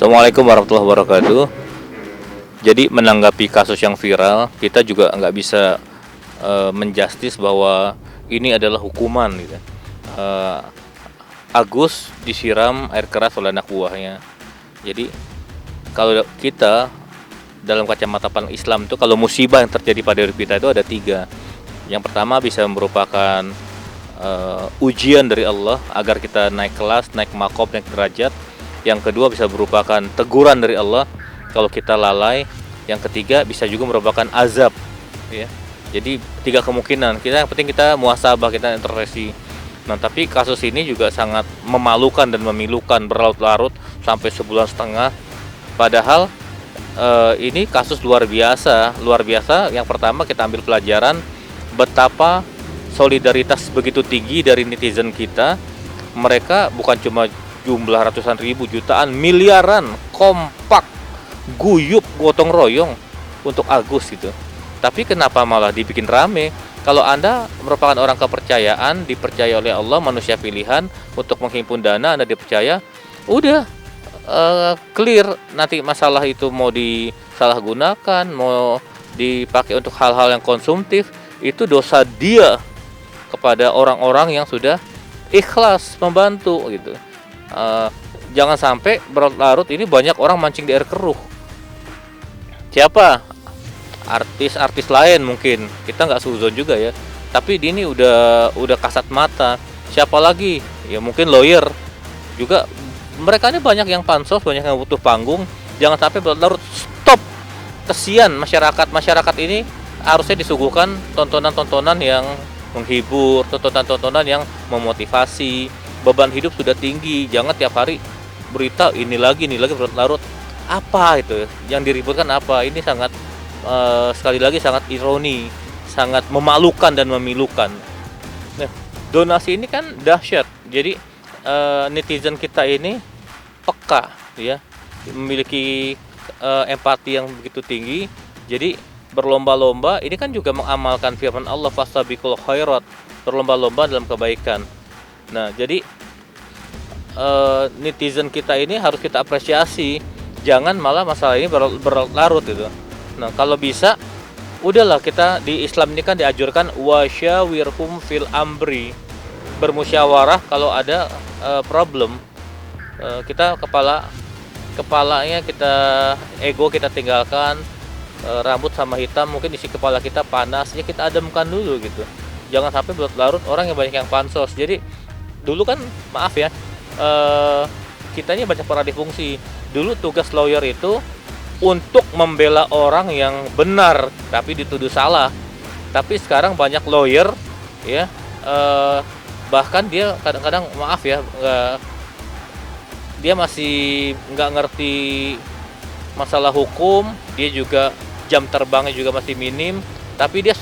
Assalamualaikum warahmatullahi wabarakatuh. Jadi menanggapi kasus yang viral, kita juga nggak bisa menjustis bahwa ini adalah hukuman gitu. Eh, Agus disiram air keras oleh anak buahnya. Jadi kalau kita dalam kacamata pandang Islam itu, kalau musibah yang terjadi pada diri kita itu ada tiga. Yang pertama bisa merupakan ujian dari Allah agar kita naik kelas, naik makom, naik derajat. Yang kedua bisa merupakan teguran dari Allah kalau kita lalai. Yang ketiga bisa juga merupakan azab, ya. Jadi tiga kemungkinan. Yang penting kita muhasabah, kita introspeksi. Nah, tapi kasus ini juga sangat memalukan dan memilukan, berlarut-larut sampai sebulan setengah. Padahal ini kasus luar biasa. Yang pertama kita ambil pelajaran betapa solidaritas begitu tinggi dari netizen kita. Mereka bukan cuma jumlah ratusan ribu, jutaan, miliaran, kompak, guyup, gotong royong untuk Agus gitu. Tapi kenapa malah dibikin rame? Kalau Anda merupakan orang kepercayaan, dipercaya oleh Allah, manusia pilihan untuk menghimpun dana, Anda dipercaya, udah clear. Nanti masalah itu mau disalahgunakan, mau dipakai untuk hal-hal yang konsumtif, itu dosa dia kepada orang-orang yang sudah ikhlas membantu gitu. Jangan sampai berlarut ini banyak orang mancing di air keruh. Siapa? Artis-artis lain mungkin, kita nggak suzon juga ya. Tapi ini udah kasat mata. Siapa lagi? Ya mungkin lawyer juga. Mereka ini banyak yang pansos, banyak yang butuh panggung. Jangan sampai berlarut. Stop. Kesian masyarakat ini harusnya disuguhkan tontonan-tontonan yang menghibur, tontonan-tontonan yang memotivasi. Beban hidup sudah tinggi, jangan tiap hari berita ini lagi berlarut. Apa itu yang diributkan? Apa ini? Sangat sekali lagi sangat ironi, sangat memalukan dan memilukan. Nah, donasi ini kan dahsyat. Jadi netizen kita ini peka, ya, memiliki empati yang begitu tinggi. Jadi berlomba-lomba ini kan juga mengamalkan firman Allah, fastabiqul khairat, berlomba-lomba dalam kebaikan. Nah, jadi netizen kita ini harus kita apresiasi, jangan malah masalah ini berlarut gitu. Nah, kalau bisa udahlah, kita di Islam ini kan diajurkan wasyawirhum fil amri, bermusyawarah kalau ada problem. Kita kepalanya kita ego kita tinggalkan, rambut sama hitam mungkin isi kepala kita panas, ya kita ademkan dulu gitu. Jangan sampai berlarut orang yang banyak yang pansos. Jadi dulu kan maaf ya, kita ini banyak pernah difungsi. Dulu tugas lawyer itu untuk membela orang yang benar tapi dituduh salah. Tapi sekarang banyak lawyer ya, bahkan dia kadang-kadang maaf ya, dia masih nggak ngerti masalah hukum, dia juga jam terbangnya juga masih minim, tapi dia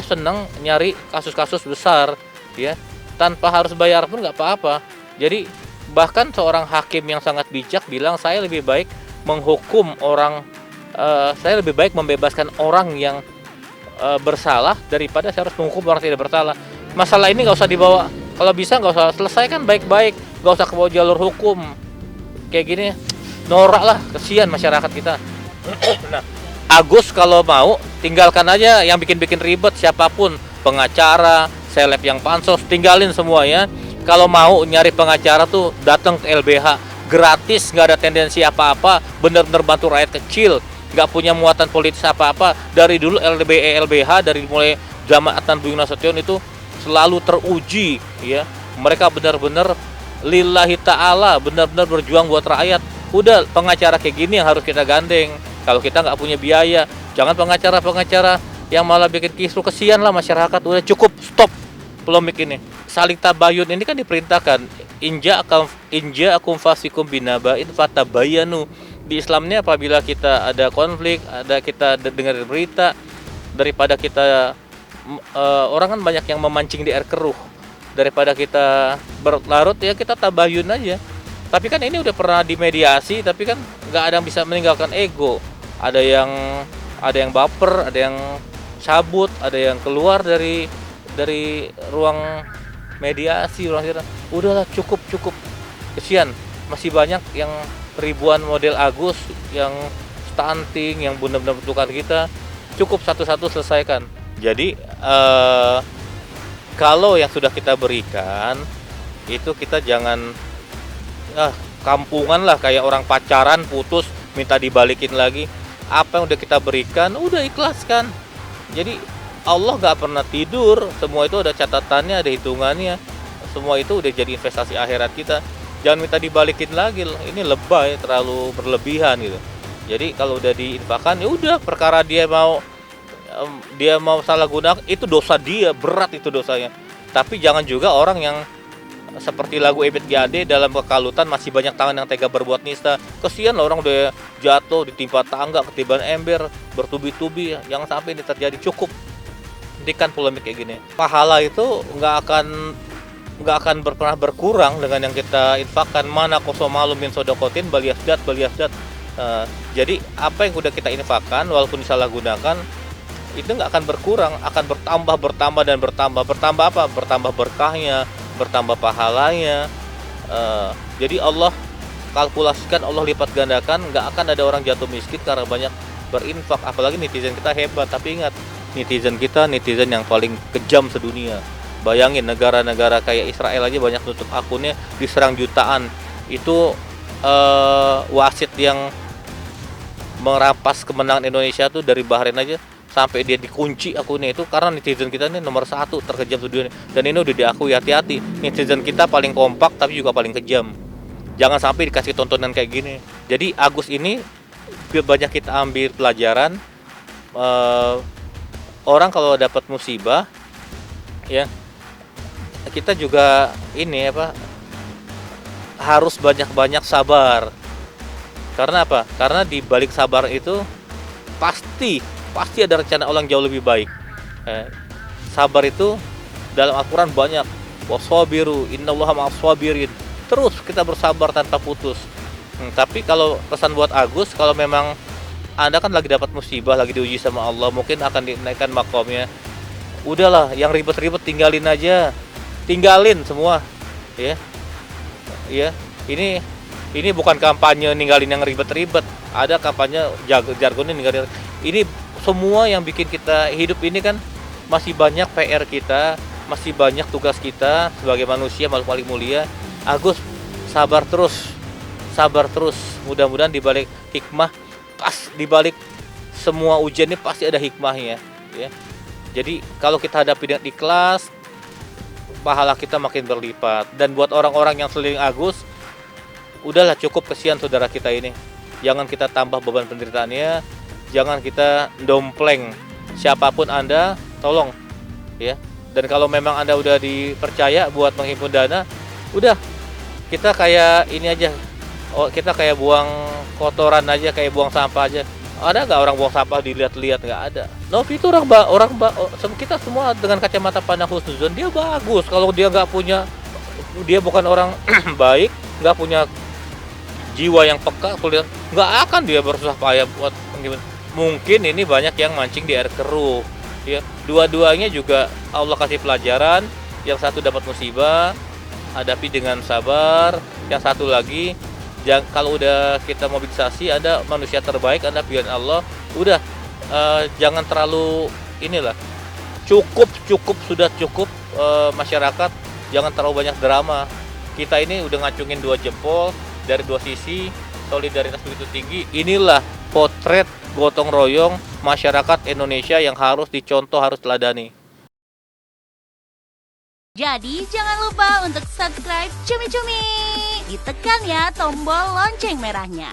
senang nyari kasus-kasus besar ya, tanpa harus bayar pun nggak apa-apa. Jadi bahkan seorang hakim yang sangat bijak bilang, saya lebih baik menghukum orang, saya lebih baik membebaskan orang yang bersalah daripada saya harus menghukum orang tidak bersalah. Masalah ini nggak usah dibawa, kalau bisa nggak usah selesaikan baik-baik, nggak usah ke bawah jalur hukum kayak gini. Norak lah, kesian masyarakat kita. Nah, Agus kalau mau tinggalkan aja yang bikin-bikin ribet, siapapun, pengacara, seleb yang pansos, tinggalin semuanya. Kalau mau nyari pengacara tuh datang ke LBH, gratis, nggak ada tendensi apa-apa, bener-bener bantu rakyat kecil, nggak punya muatan politis apa-apa. Dari dulu LBH dari mulai zaman Adnan Buyung Nasution itu selalu teruji ya. Mereka benar-benar lillahi ta'ala, benar-benar berjuang buat rakyat. Udah, pengacara kayak gini yang harus kita gandeng. Kalau kita nggak punya biaya, jangan pengacara-pengacara yang malah bikin kisruh, kesian lah masyarakat. Udah cukup, stop polemik ini. Saling tabayun ini kan diperintahkan, inja akum fasikum binaba'in fatabayanu. Di Islamnya apabila kita ada konflik, ada kita dengar berita, daripada kita orang kan banyak yang memancing di air keruh, daripada kita berlarut ya kita tabayun aja. Tapi kan ini udah pernah dimediasi, tapi kan nggak ada yang bisa meninggalkan ego. Ada yang baper, ada yang cabut, ada yang keluar dari ruang mediasi, ruang sidang. Udahlah, cukup, kesian. masih banyak yang ribuan model Agus yang stunting, yang benar-benar membutuhkan kita. Cukup satu-satu selesaikan. Jadi kalau yang sudah kita berikan itu kita jangan kampungan lah, kayak orang pacaran putus minta dibalikin lagi. Apa yang udah kita berikan udah ikhlaskan. Jadi Allah gak pernah tidur, semua itu ada catatannya, ada hitungannya. Semua itu udah jadi investasi akhirat kita. Jangan minta dibalikin lagi, ini lebay, terlalu berlebihan gitu. Jadi kalau udah diinfakkan ya udah, perkara dia mau salah gunakan itu dosa dia, berat itu dosanya. Tapi jangan juga orang yang seperti lagu Ebit G.Ade, dalam kekalutan masih banyak tangan yang tega berbuat nista. Kesian lah orang udah jatuh, ditimpa tangga, ketiban ember, bertubi-tubi. Jangan sampai ini terjadi. Cukup hentikan polemik kayak gini. Pahala itu nggak akan pernah berkurang dengan yang kita infakkan. Mana kosomalum min sodokotin baliasdat. Jadi apa yang udah kita infakkan walaupun disalahgunakan itu nggak akan berkurang, akan bertambah dan bertambah. Bertambah apa? Bertambah berkahnya, bertambah pahalanya. Jadi Allah kalkulasikan, Allah lipat gandakan. Nggak akan ada orang jatuh miskin karena banyak berinfak. Apalagi netizen kita hebat. Tapi ingat, netizen kita netizen yang paling kejam sedunia. Bayangin negara-negara kayak Israel aja banyak tutup akunnya, diserang jutaan. Itu wasit yang merampas kemenangan Indonesia tuh dari Bahrain aja sampai dia dikunci akunnya itu karena netizen kita ini nomor 1 terkejam sedunia. Dan ini udah diakui, hati-hati, netizen kita paling kompak tapi juga paling kejam. Jangan sampai dikasih tontonan kayak gini. Jadi Agus ini banyak kita ambil pelajaran. Orang kalau dapat musibah ya, kita juga ini harus banyak-banyak sabar. Karena apa? Karena di balik sabar itu pasti ada rencana Allah yang jauh lebih baik. Sabar itu dalam Al-Quran banyak. Wassabiru innallaha ma'as-sabirin. Terus kita bersabar tanpa putus. Tapi kalau pesan buat Agus, kalau memang Anda kan lagi dapat musibah, lagi diuji sama Allah, mungkin akan dinaikkan makomnya. Udahlah, yang ribet-ribet tinggalin aja. Tinggalin semua. Ya. Ini bukan kampanye ninggalin yang ribet-ribet. Ada kampanye jargonnya ninggalin. Ini semua yang bikin kita hidup ini kan masih banyak PR kita, masih banyak tugas kita sebagai manusia makhluk paling mulia. Agus, sabar terus. Mudah-mudahan dibalik hikmah, pas dibalik semua ujian ini pasti ada hikmahnya. Ya. Jadi kalau kita hadapi dengan ikhlas, pahala kita makin berlipat. Dan buat orang-orang yang seliling Agus, udahlah cukup, kesian saudara kita ini. Jangan kita tambah beban penderitaannya. Jangan kita dompleng siapapun Anda, tolong ya. Dan kalau memang Anda udah dipercaya buat menghimpun dana, udah kita kayak ini aja. Kita kayak buang kotoran aja, kayak buang sampah aja. Ada nggak orang buang sampah dilihat-lihat? Nggak ada. Novi itu kita semua dengan kacamata pandang husnuzon, dia bagus. Kalau dia nggak punya, dia bukan orang baik, nggak punya jiwa yang peka, nggak akan dia bersusah payah buat gimana. Mungkin ini banyak yang mancing di air keruh. Ya, dua-duanya juga Allah kasih pelajaran. Yang satu dapat musibah, hadapi dengan sabar. Yang satu lagi, kalau udah kita mobilisasi, ada manusia terbaik, ada pilihan Allah. Udah, jangan terlalu cukup sudah cukup. Masyarakat jangan terlalu banyak drama. Kita ini udah ngacungin 2 jempol dari 2 sisi, solidaritas begitu tinggi. Inilah potret gotong royong masyarakat Indonesia yang harus dicontoh, harus teladani. Jadi jangan lupa untuk subscribe Cumi Cumi. Ditekan ya tombol lonceng merahnya.